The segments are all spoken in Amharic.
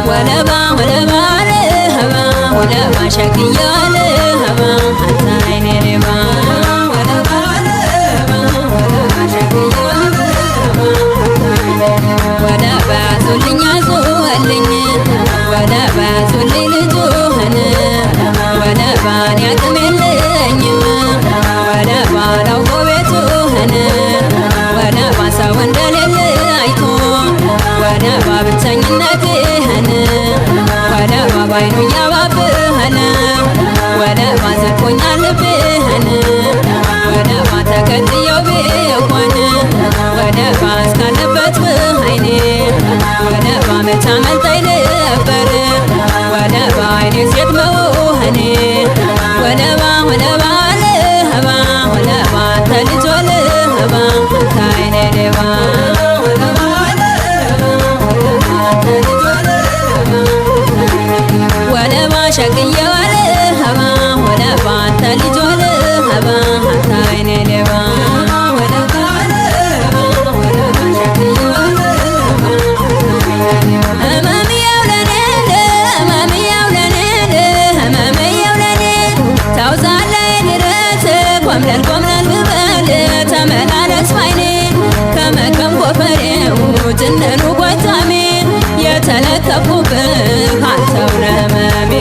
ወለባ ወለባ ለህባ ወለባ ሸክያ ለህባ አንተ አይኔ ሌባ ወለባ ለህባ ወለባ ሸክያ ወለባ ዙልኛ ዙልኝ ወለባ ዙልኝ ልጁህን ወለባን ያቅም የለኝም ወለባ ላውቆ ቤቱህን ወለባ ሰው እንደሌለ አይቶ ወለባ ብቸኝነትህን ወለባ ባይኑ እያባብህን ወለባ ዘልቆኛል ልብህን ወለባ ተከትየው ቢሆን ወለባ እስካለበት በዓይኔ ወለባ መች አመልጠኝ ነበር ወለባ አይኔ ሴት መሆኔ ወለባ ወለባ ለህባ ወለባ አንተ ልጅ ወለባ አንተ አይኔ ሌባ ወለባ ሸክዬ ወለህባ ወለባ አንተ ልጅ ወለህባ አንተ አይኔ ሌባ ህመምየው ለኔ ህመምየው ለኔ ህመምየው ለኔ ታውዛለይ ድረስ ኮምለል ኮምለል ብበል ተመላለስ ባይኔ ከመቀም ጎፈሬው ጅንኑ ጎጃሜ የተለከፉብህ አንተው ነህ ህመሜ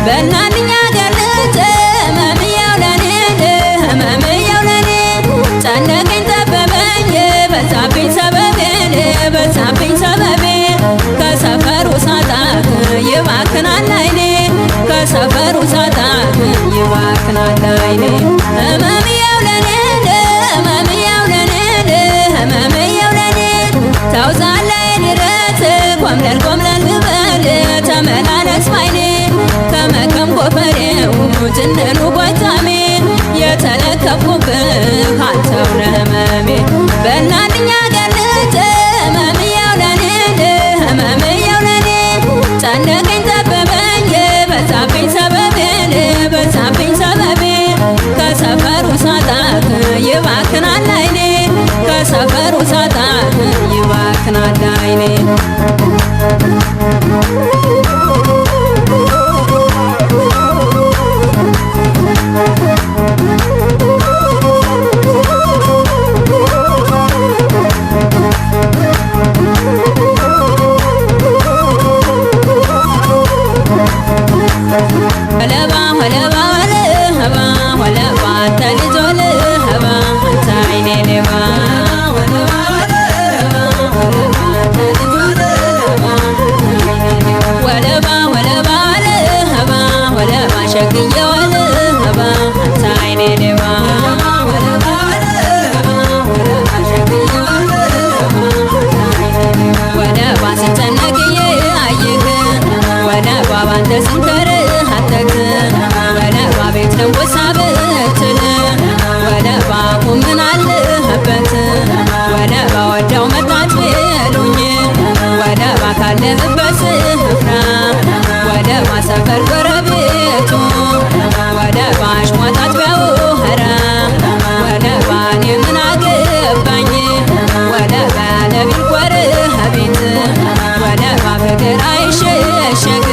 በእናትኛ ገርልጭ ህመምየው ለኔ ህመምየው ለኔ ጨነቀኝ ጠበበኝ በዛብኝ ሰበቤን በዛብኝ ሰበቤ ከሰፈሩ ሳጣህ ይባክናል አይኔ ከሰፈሩ ሳጣህ ይባክናል አይኔ ህመምየው ለኔ ህመምየው ለኔ ህመምየው ለኔ ታውዛለይ ድረስ ኮምለል ኮምለል ብበል ተመላለስ ባይኔ ከመቀም ጎፈሬው ጅንኑ ጎጃሜ የተለከፉብህ አንተው ነህ ህመሜ በእናትኛ ገርልጭ ህመምየው ለኔ ህመምየው ለኔ ጨነቀኝ ጠበበኝ በዛብኝ ሰበቤን በዛብኝ ሰበቤ ከሰፈሩ ሳጣህ ይባክናል አይኔ ከሰፈሩ ሳጣህ ይባክናል አይኔ ወለባ ወለባ ወለህባ ወለባ አንተ ልጅ ወለህባ አንተ አይኔ ሌባ ወለባ ወለባ ወለህባ ወለባ ሸክዬ ወለህባ አንተ አይኔ ሌባ ወለባ ስጨነቅዬ አየህ ወለባ ባንተ ስንከርህ አተክ ወለባ ቤት ለንጎሳ ብትል ወለባ ቁምን አለህበት ወለባ ወዳው መጣች ቢሉኝ ወለባ ካለህበት ስፍራ ወለባ ሰፈር ጎረቤቱ ወለባ አሽሟጣት ቢያውኸራ ወለባ እኔ ምን አገባኝ ወለባ ለቢል ጎረቤት ወለባ ፍቅር አይሸሸግ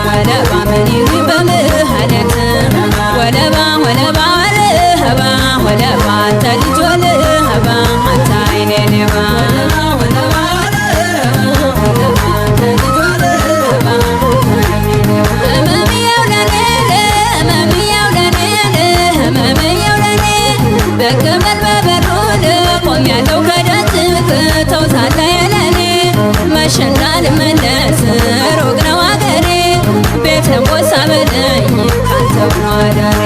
ወለባ ምን ይሁን በምህለት ወለባ ወለባ ወለህባ ወለባ አንተ ልጅ ወለህባ አንተ አይኔ ሌባ ህመምየው ለኔ ህመምየው ለኔ ህመምየው ለኔ በገመድ በበሩን ቆሜያለሁ ከደጅህ ተውሳለህ ለኔ መሸ እንዳልመለስ ሩቅ ነው አገሬ ቤት ለንጎሳ በለኝ ካንተው ነው አዳሬ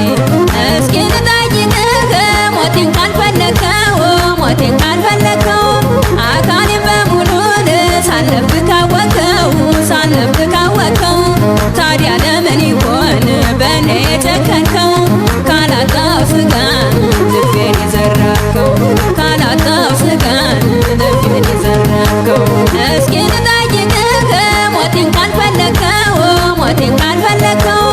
እስኪ ልጠይቅህ ሞቴን ካልፈለከው ሞቴን ካልፈለከው አካሌን በሙሉን ሳለብህ ካወቅከው ሳለብህ ካወቅከው ታዲያ ለምን ይሆን በእኔ የጨከንከው ካላጣው ስጋን ልቤን የዘራከው ካላጣው ስጋን ልቤን የዘራከው እስኪ ልጠይቅህ ሞቴን ካልፈለከው ሞቴን ካልፈለከው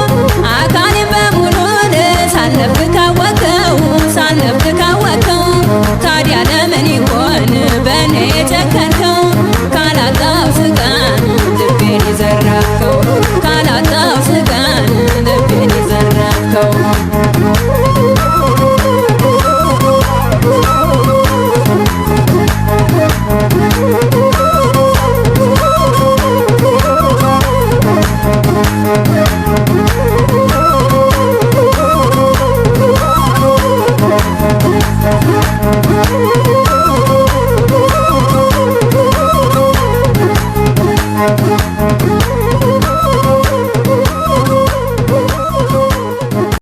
አካሌን በሙሉን ሳለብህ ካወቅከው ሳለብህ ካወቅከው ታዲያ ለምን ይሆን በእኔ የጨከንከው ካላጣው ስጋ የዘራከው ካላጣው ስጋን ልቤን የዘራከው Thank you.